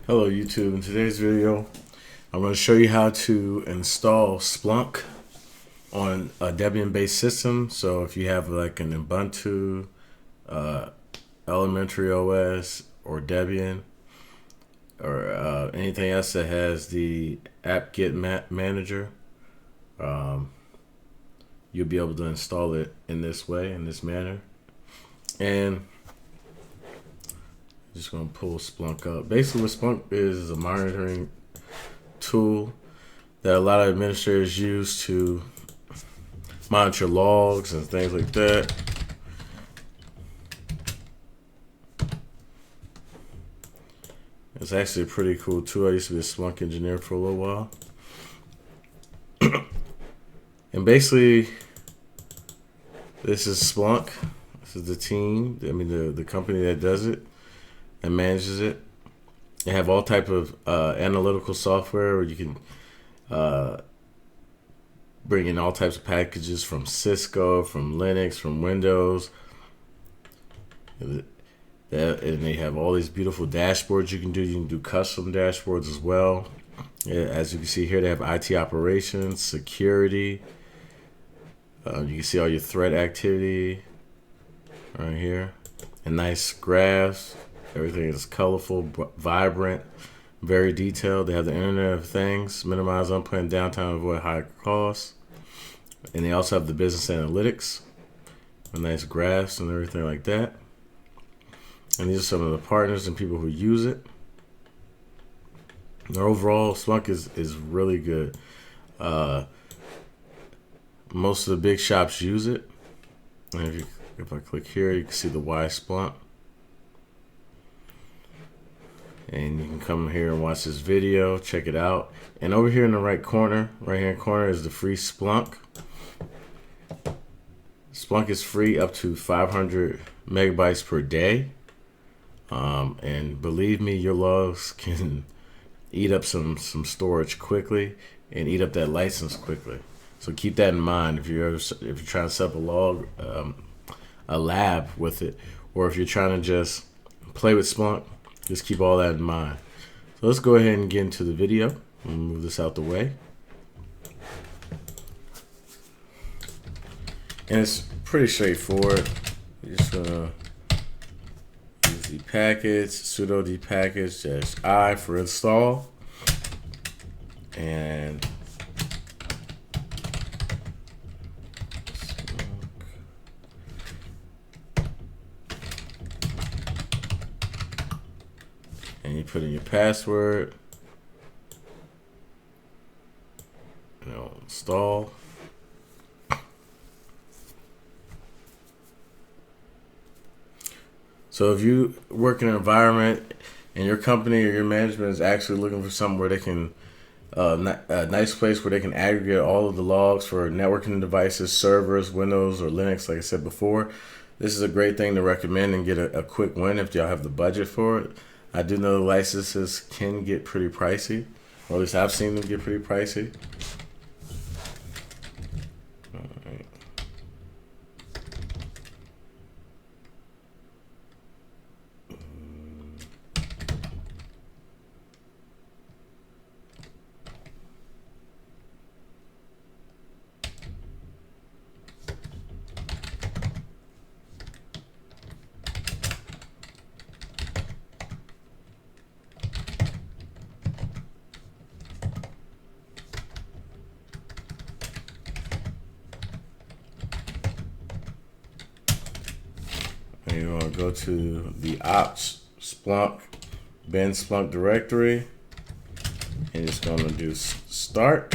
Hello YouTube. In today's video I'm going to show you how to install Splunk on a Debian based system. So if you have like an Ubuntu, ElementaryOS or Debian or anything else that has the apt-get manager, you'll be able to install it in this way, in this manner. And just going to pull Splunk up. Basically what Splunk is a monitoring tool that a lot of administrators use to monitor logs and things like that. It's actually a pretty cool tool. I used to be a Splunk engineer for a little while. And basically this is Splunk. This is the team, the company that does it and manages it. They have all type of analytical software where you can bring in all types of packages from Cisco, from Linux, from Windows. And they have all these beautiful dashboards you can do. You can do custom dashboards as well. As you can see here, they have IT operations, security. You can see all your threat activity right here, and nice graphs. Everything is colorful, vibrant, very detailed. They have the Internet of Things, minimize unplanned downtime, avoid high costs. And they also have the business analytics, with nice graphs and everything like that. And these are some of the partners and people who use it. And overall, Splunk is really good. Most of the big shops use it. And if I click here, you can see the Y Splunk. And you can come here and watch this video, check it out. And over here in the right hand corner is the free Splunk. Splunk is free up to 500 megabytes per day. And believe me, your logs can eat up some storage quickly and eat up that license quickly. So keep that in mind if you're trying to set up a log, a lab with it, or if you're trying to just play with Splunk. Just keep all that in mind. So let's go ahead and get into the video and move this out the way. And it's pretty straightforward. You're just gonna use the package, sudo dpackage-i for install. And you put in your password, install. So if you work in an environment and your company or your management is actually looking for somewhere where they can, a nice place where they can aggregate all of the logs for networking devices, servers, Windows, or Linux, like I said before, this is a great thing to recommend and get a quick win if y'all have the budget for it. I do know the licenses can get pretty pricey, or at least I've seen them get pretty pricey. All right. And you're going to go to the ops Splunk bin Splunk directory, and it's going to do start.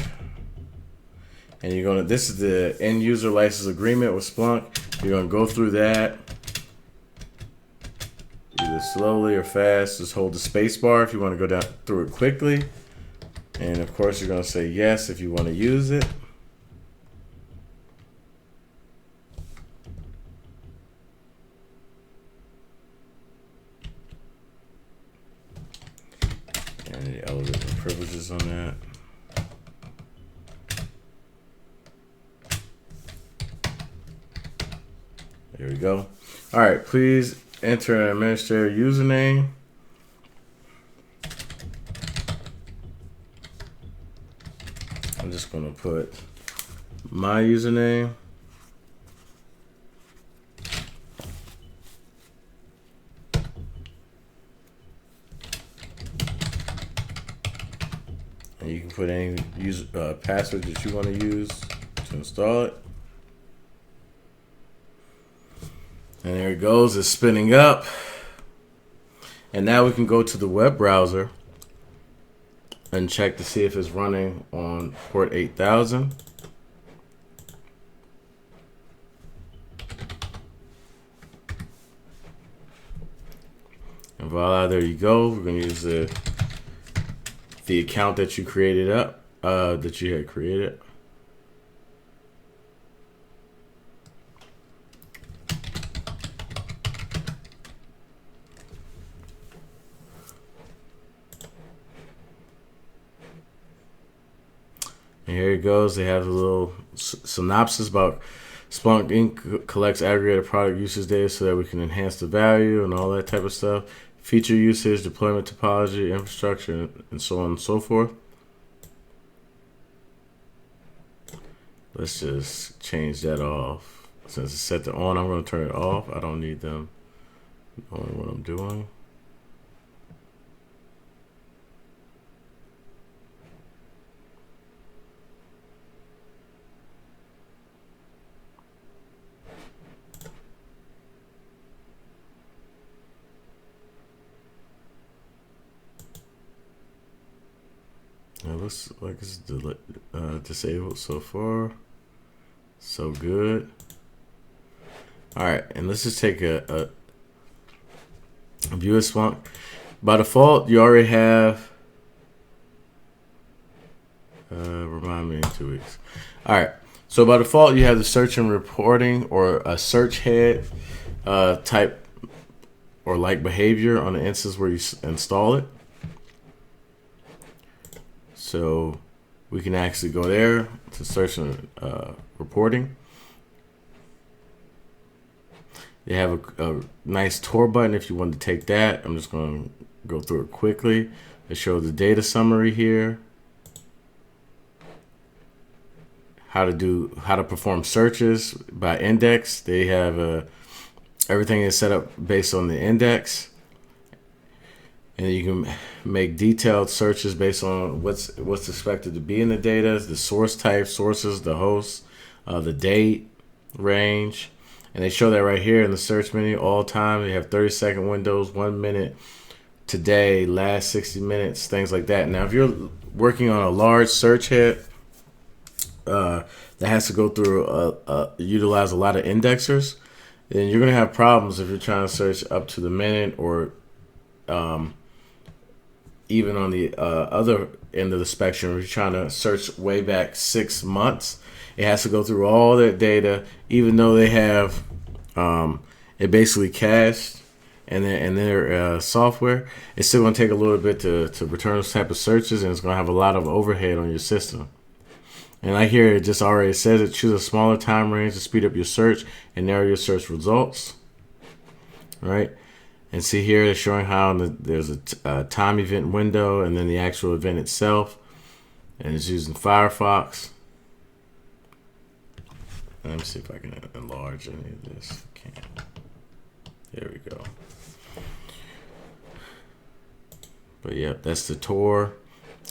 And you're going to, this is the end user license agreement with Splunk. You're going to go through that either slowly or fast. Just hold the space bar if you want to go down through it quickly. And of course you're going to say yes if you want to use it. And the elevator privileges on that. There we go. All right, please enter an administrator username. I'm just going to put my username. And you can put any password that you want to use to install it. And there it goes. It's spinning up. And now we can go to the web browser and check to see if it's running on port 8000. And voila, there you go. We're going to use the account that you created up, that you had created. And here it goes. They have a little synopsis about Splunk Inc. collects aggregated product usage data so that we can enhance the value and all that type of stuff. Feature usage, deployment topology, infrastructure, and so on and so forth. Let's just change that off. Since it's set to on, I'm going to turn it off. I don't need them knowing what I'm doing. It looks like it's disabled so far. So good. All right, and let's just take a view of Splunk. By default, you already have. Remind me in 2 weeks. All right. So by default, you have the search and reporting or a search head type or like behavior on the instance where you install it. So we can actually go there to search and reporting. They have a nice tour button if you want to take that. I'm just going to go through it quickly. They show the data summary here. How to perform searches by index. They have everything is set up based on the index. And you can make detailed searches based on what's expected to be in the data, the source type, sources, the host, the date, range. And they show that right here in the search menu all time. They have 30-second windows, 1 minute, today, last 60 minutes, things like that. Now, if you're working on a large search head that has to go through, utilize a lot of indexers, then you're going to have problems if you're trying to search up to the minute or even on the other end of the spectrum, if you're trying to search way back 6 months, it has to go through all that data, even though they have it basically cached in their software. It's still going to take a little bit to return those type of searches, and it's going to have a lot of overhead on your system. And I hear it just already says it. Choose a smaller time range to speed up your search and narrow your search results. All right. And see here, it's showing how there's a time event window and then the actual event itself. And it's using Firefox. Let me see if I can enlarge any of this. Can't. There we go. But yeah, that's the tour.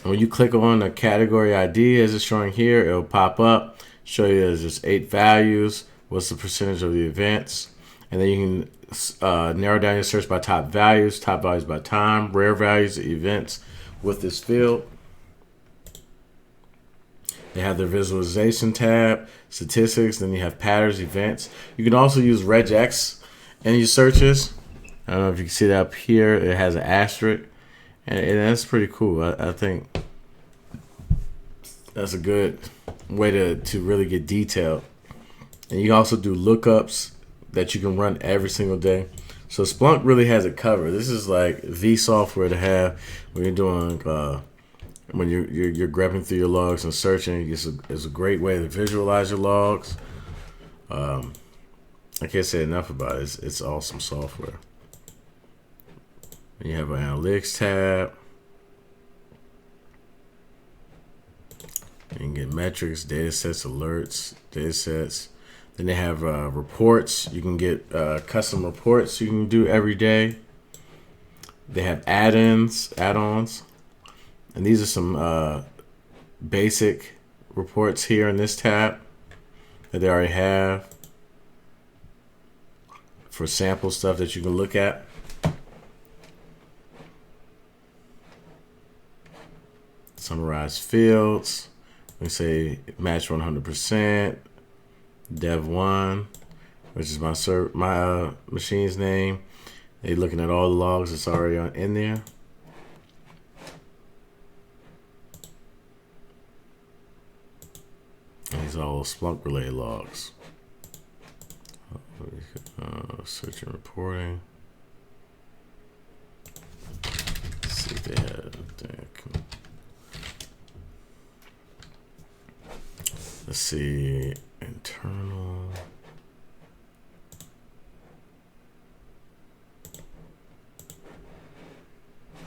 And when you click on the category ID, as it's showing here, it'll pop up, show you there's just 8 values, what's the percentage of the events. And then you can narrow down your search by top values by time, rare values, events with this field. They have their visualization tab, statistics, then you have patterns, events. You can also use regex in your searches. I don't know if you can see that up here. It has an asterisk, and that's pretty cool. I think that's a good way to really get detailed. And you can also do lookups that you can run every single day. So Splunk really has it covered. This is like the software to have when you're doing when you're grabbing through your logs and searching. It's a great way to visualize your logs. I can't say enough about it. It's awesome software. And you have an analytics tab. You can get metrics, data sets, alerts, data sets. Then they have reports. You can get custom reports you can do every day. They have add-ons, and these are some basic reports here in this tab that they already have for sample stuff that you can look at. Summarize fields. We say match 100%. Dev1, which is my machine's name. They're looking at all the logs that's already in there. And these are all Splunk related logs. Search and reporting. Let's see if they have. Let's see, internal.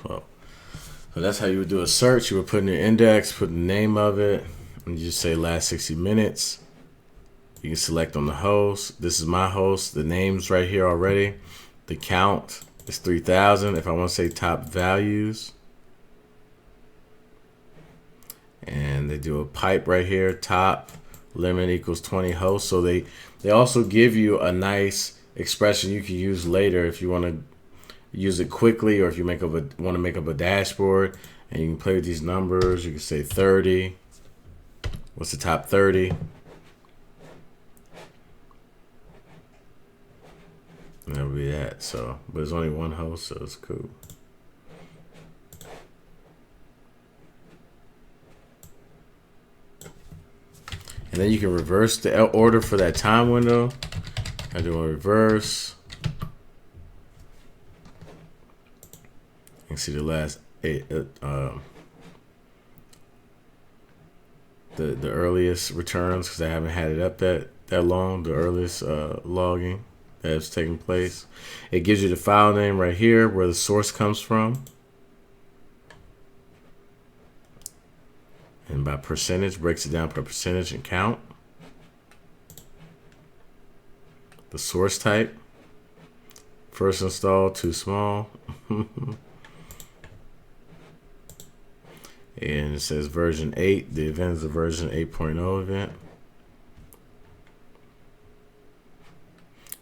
Well, so that's how you would do a search. You would put in your index, put the name of it, and you just say last 60 minutes. You can select on the host. This is my host. The name's right here already. The count is 3,000. If I want to say top values, and they do a pipe right here, top limit equals 20 hosts. So they also give you a nice expression you can use later if you want to use it quickly, or if you want to make up a dashboard, and you can play with these numbers. You can say 30. What's the top 30? And that'll be that. So, but there's only one host, so it's cool. And then you can reverse the order for that time window. I do a reverse. You can see the last 8, the earliest returns, because I haven't had it up that long. The earliest logging that has taken place. It gives you the file name right here, where the source comes from, and by percentage, breaks it down per percentage and count. The source type, first install, too small. And it says version 8. The event is a version 8.0 event.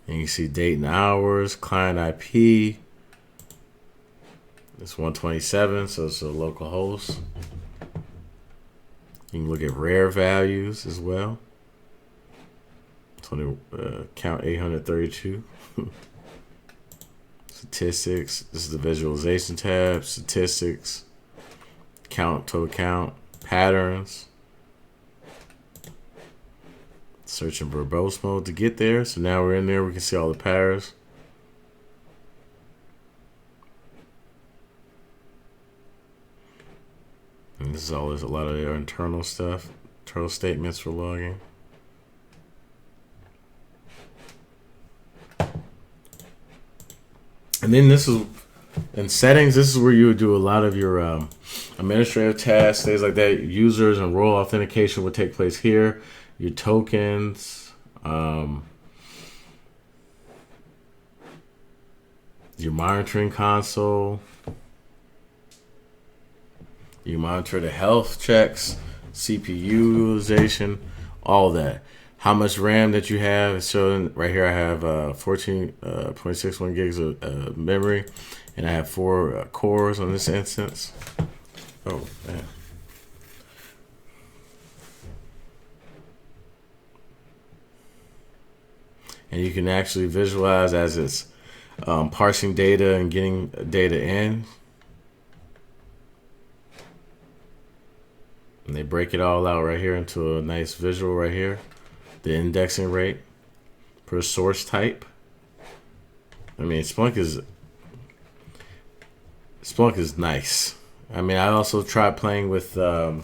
And you see date and hours, client IP. It's 127, so it's a local host. You can look at rare values as well. Count 832. Statistics. This is the visualization tab. Statistics. Count, total count. Patterns. Search in verbose mode to get there. So now we're in there. We can see all the patterns. And this is always a lot of their internal stuff. Internal statements for logging. And then this is in settings. This is where you would do a lot of your administrative tasks, things like that. Users and role authentication would take place here. Your tokens, your monitoring console. You monitor the health checks, CPU utilization, all that. How much RAM that you have is showing right here. I have 14.61 gigs of memory, and I have 4 cores on this instance. Oh, man. And you can actually visualize as it's parsing data and getting data in. And they break it all out right here into a nice visual right here. The indexing rate per source type. I mean, Splunk is nice. I mean, I also tried playing with other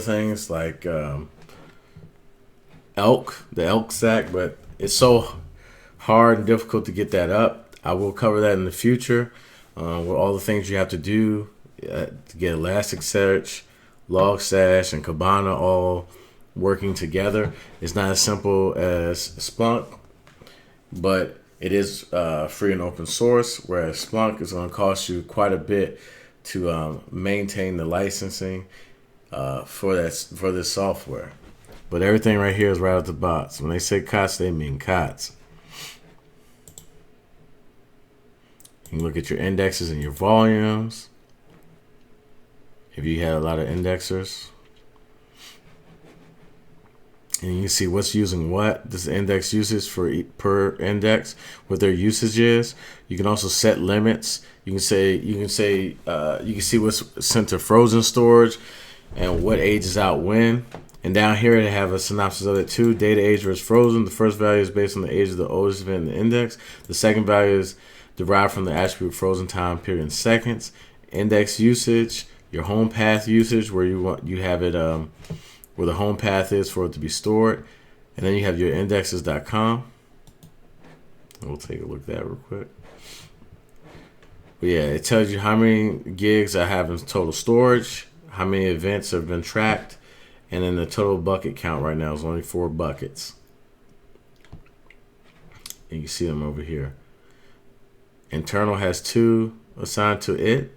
things like the elk stack, but it's so hard and difficult to get that up. I will cover that in the future with all the things you have to do to get Elasticsearch, Logstash and Kibana all working together. It's not as simple as Splunk, but it is free and open source, whereas Splunk is going to cost you quite a bit to maintain the licensing for this software. But everything right here is right out the box. When they say COTS, they mean COTS. You can look at your indexes and your volumes. If you had a lot of indexers. And you can see what's using what. This is index usage for per index, what their usage is. You can also set limits. You can see what's sent to frozen storage and what ages out when. And down here they have a synopsis of it too. Data age versus frozen. The first value is based on the age of the oldest event in the index. The second value is derived from the attribute frozen time period in seconds. Index usage, your home path usage, where you have it where the home path is for it to be stored. And then you have your indexes.com. We'll take a look at that real quick. But yeah, it tells you how many gigs I have in total storage, how many events have been tracked, and then the total bucket count right now is only 4 buckets. And you can see them over here. Internal has 2 assigned to it,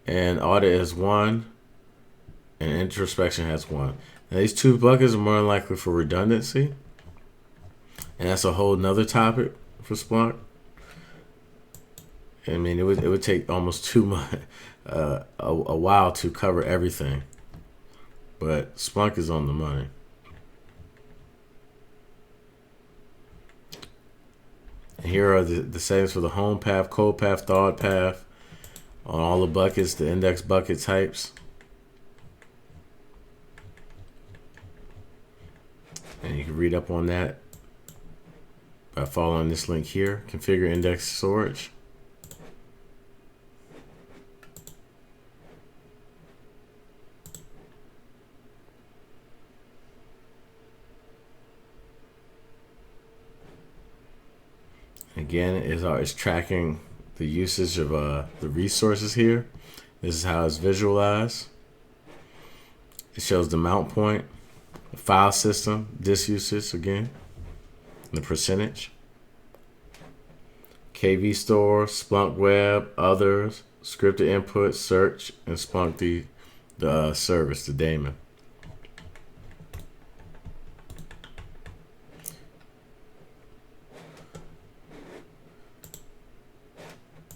and audit is 1, and introspection has 1. Now these 2 buckets are more than likely for redundancy, and that's a whole nother topic for Splunk. I mean, it would take almost 2 months, a while to cover everything, but Splunk is on the money. And here are the settings for the home path, cold path, thawed path, on all the buckets, the index bucket types. And you can read up on that by following this link here. Configure index storage. Again, it's tracking the usage of the resources here. This is how it's visualized. It shows the mount point, the file system, disk usage again, and the percentage. KV store, Splunk web, others, scripted input, search, and Splunk the service, the daemon.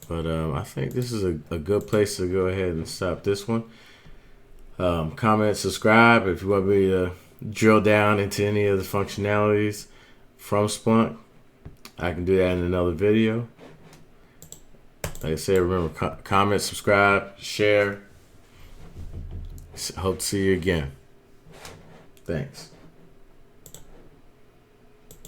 But I think this is a good place to go ahead and stop this one. Comment, subscribe if you want me to drill down into any of the functionalities from Splunk. I can do that in another video. Like I said, remember, comment, subscribe, share. Hope to see you again. Thanks.